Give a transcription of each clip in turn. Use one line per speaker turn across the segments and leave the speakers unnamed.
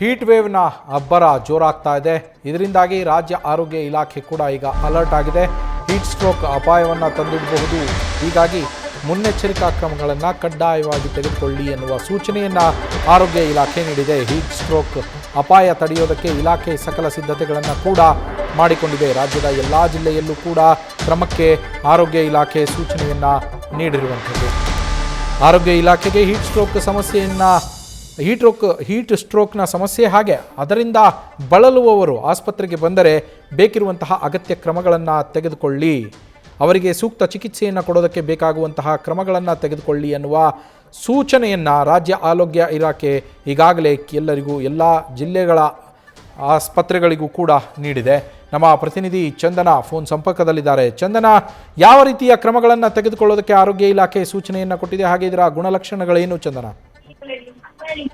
Heat ವೇವ್ನ ಅಬ್ಬರ ಜೋರಾಗ್ತಾ ಇದೆ. ಇದರಿಂದಾಗಿ ರಾಜ್ಯ ಆರೋಗ್ಯ ಇಲಾಖೆ ಕೂಡ ಈಗ ಅಲರ್ಟ್ ಆಗಿದೆ. ಹೀಟ್ ಸ್ಟ್ರೋಕ್ ಅಪಾಯವನ್ನು ತಂದಿಡಬಹುದು. ಹೀಗಾಗಿ ಮುನ್ನೆಚ್ಚರಿಕಾ ಕ್ರಮಗಳನ್ನು ಕಡ್ಡಾಯವಾಗಿ ತೆಗೆದುಕೊಳ್ಳಿ ಎನ್ನುವ ಸೂಚನೆಯನ್ನು ಆರೋಗ್ಯ ಇಲಾಖೆ ನೀಡಿದೆ. ಹೀಟ್ ಸ್ಟ್ರೋಕ್ ಅಪಾಯ ತಡೆಯೋದಕ್ಕೆ ಇಲಾಖೆ ಸಕಲ ಸಿದ್ಧತೆಗಳನ್ನು ಕೂಡ ಮಾಡಿಕೊಂಡಿದೆ. ರಾಜ್ಯದ ಎಲ್ಲ ಜಿಲ್ಲೆಯಲ್ಲೂ ಕೂಡ ಕ್ರಮಕ್ಕೆ ಆರೋಗ್ಯ ಇಲಾಖೆ ಸೂಚನೆಯನ್ನು ನೀಡಿರುವಂಥದ್ದು. ಆರೋಗ್ಯ ಇಲಾಖೆಗೆ ಹೀಟ್ ಸ್ಟ್ರೋಕ್ನ ಸಮಸ್ಯೆ ಹಾಗೆ ಅದರಿಂದ ಬಳಲುವವರು ಆಸ್ಪತ್ರೆಗೆ ಬಂದರೆ ಬೇಕಿರುವಂತಹ ಅಗತ್ಯ ಕ್ರಮಗಳನ್ನು ತೆಗೆದುಕೊಳ್ಳಿ, ಅವರಿಗೆ ಸೂಕ್ತ ಚಿಕಿತ್ಸೆಯನ್ನು ಕೊಡೋದಕ್ಕೆ ಬೇಕಾಗುವಂತಹ ಕ್ರಮಗಳನ್ನು ತೆಗೆದುಕೊಳ್ಳಿ ಎನ್ನುವ ಸೂಚನೆಯನ್ನು ರಾಜ್ಯ ಆರೋಗ್ಯ ಇಲಾಖೆ ಈಗಾಗಲೇ ಎಲ್ಲರಿಗೂ ಎಲ್ಲ ಜಿಲ್ಲೆಗಳ ಆಸ್ಪತ್ರೆಗಳಿಗೂ ಕೂಡ ನೀಡಿದೆ. ನಮ್ಮ ಪ್ರತಿನಿಧಿ ಚಂದನ ಫೋನ್ ಸಂಪರ್ಕದಲ್ಲಿದ್ದಾರೆ. ಚಂದನ, ಯಾವ ರೀತಿಯ ಕ್ರಮಗಳನ್ನು ತೆಗೆದುಕೊಳ್ಳೋದಕ್ಕೆ ಆರೋಗ್ಯ ಇಲಾಖೆ ಸೂಚನೆಯನ್ನು ಕೊಟ್ಟಿದೆ, ಹಾಗೆ ಇದರ ಗುಣಲಕ್ಷಣಗಳೇನು ಚಂದನ?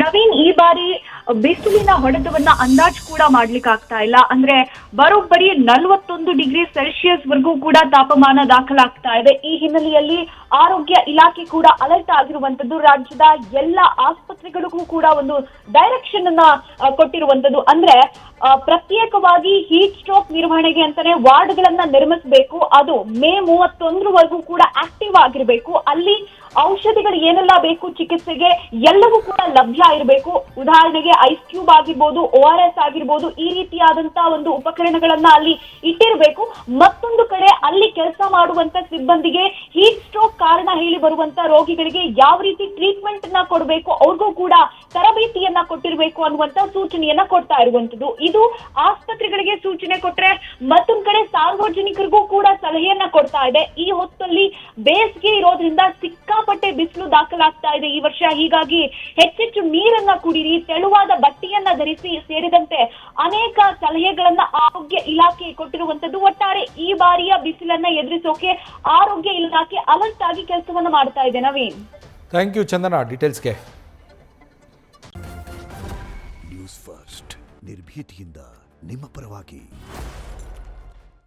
ನವೀನ್, ಈ ಬಾರಿ ಬಿಸಿಲಿನ ಹೊಡೆತವನ್ನ ಅಂದಾಜು ಕೂಡ ಮಾಡ್ಲಿಕ್ಕೆ ಆಗ್ತಾ ಇಲ್ಲ. ಅಂದ್ರೆ ಬರೋಬ್ಬರಿ 41 ಡಿಗ್ರಿ ಸೆಲ್ಸಿಯಸ್ ವರೆಗೂ ಕೂಡ ತಾಪಮಾನ ದಾಖಲಾಗ್ತಾ ಇದೆ. ಈ ಹಿನ್ನೆಲೆಯಲ್ಲಿ ಆರೋಗ್ಯ ಇಲಾಖೆ ಕೂಡ ಅಲರ್ಟ್ ಆಗಿರುವಂತದ್ದು. ರಾಜ್ಯದ ಎಲ್ಲ ಆಸ್ಪತ್ರೆಗಳಿಗೂ ಕೂಡ ಒಂದು ಡೈರೆಕ್ಷನ್ ಅನ್ನ ಕೊಟ್ಟಿರುವಂತದ್ದು. ಅಂದ್ರೆ ಪ್ರತ್ಯೇಕವಾಗಿ ಹೀಟ್ ಸ್ಟ್ರೋಕ್ ನಿರ್ವಹಣೆಗೆ ಅಂತಾನೆ ವಾರ್ಡ್ಗಳನ್ನ ನಿರ್ಮಿಸಬೇಕು. ಅದು ಮೇ 31 ಕೂಡ ಆಕ್ಟಿವ್ ಆಗಿರಬೇಕು. ಅಲ್ಲಿ ಔಷಧಿಗಳು ಏನೆಲ್ಲ ಬೇಕು ಚಿಕಿತ್ಸೆಗೆ ಎಲ್ಲವೂ ಕೂಡ ಲಭ್ಯ ಇರಬೇಕು. ಉದಾಹರಣೆಗೆ ಐಸ್ ಕ್ಯೂಬ್ ಆಗಿರ್ಬೋದು, ORS ಆಗಿರ್ಬೋದು, ಈ ರೀತಿಯಾದಂತಹ ಒಂದು ಉಪಕರಣಗಳನ್ನ ಅಲ್ಲಿ ಇಟ್ಟಿರಬೇಕು. ಮತ್ತೊಂದು ಕಡೆ ಅಲ್ಲಿ ಕೆಲಸ ಮಾಡುವಂತ ಸಿಬ್ಬಂದಿಗೆ ಹೀಟ್ ಸ್ಟ್ರೋಕ್ ಕಾರಣ ಹೇಳಿ ಬರುವಂತ ರೋಗಿಗಳಿಗೆ ಯಾವ ರೀತಿ ಟ್ರೀಟ್ಮೆಂಟ್ ಅನ್ನ ಕೊಡಬೇಕು, ಅವ್ರಿಗೂ ಕೂಡ ತರಬೇತಿಯನ್ನ ಕೊಟ್ಟಿರಬೇಕು ಅನ್ನುವಂತ ಸೂಚನೆಯನ್ನ ಕೊಡ್ತಾ ಇರುವಂತದ್ದು. ಇದು ಆಸ್ಪತ್ರೆಗಳಿಗೆ ಸೂಚನೆ ಕೊಟ್ರೆ ಮತ್ತೊಂದ್ ಕಡೆ ಸಾರ್ವಜನಿಕರಿಗೂ ಕೂಡ ಸಲಹೆಯನ್ನ ಕೊಡ್ತಾ ಇದೆ. ಈ ಹೊತ್ತಲ್ಲಿ ಬೇಸಿಗೆ ಇರೋದ್ರಿಂದ ಸಿಕ್ಕಾಪಟ್ಟೆ ಬಿಸಿಲು ದಾಖಲಾಗ್ತಾ ಇದೆ ಈ ವರ್ಷ. ಹೀಗಾಗಿ ಹೆಚ್ಚೆಚ್ಚು ನೀರನ್ನ ಕುಡಿರಿ, ತೆಳುವಾದ ಬಟ್ಟೆಯನ್ನ ಧರಿಸಿ ಸೇರಿದಂತೆ ಅನೇಕ ಸಲಹೆಗಳನ್ನ ಆರೋಗ್ಯ ಇಲಾಖೆ ಕೊಟ್ಟಿರುವಂತದ್ದು. ಒಟ್ಟಾರೆ ಈ ಬಾರಿಯ ಬಿಸಿಲನ್ನ ಎದುರಿಸೋಕೆ ಆರೋಗ್ಯ ಇಲಾಖೆ ಅಲರ್ಟ್ ಆಗಿ ಕೆಲಸವನ್ನ ಮಾಡ್ತಾ ಇದೆ. ನವೀನ್,
ಥ್ಯಾಂಕ್ ಯು ಚಂದನ ಡೀಟೇಲ್ಸ್ಗೆ.
ನ್ಯೂಸ್ ಫಸ್ಟ್ ನಿರ್ಭೀತಿಯಿಂದ ನಿಮ್ಮ ಪರವಾಗಿ.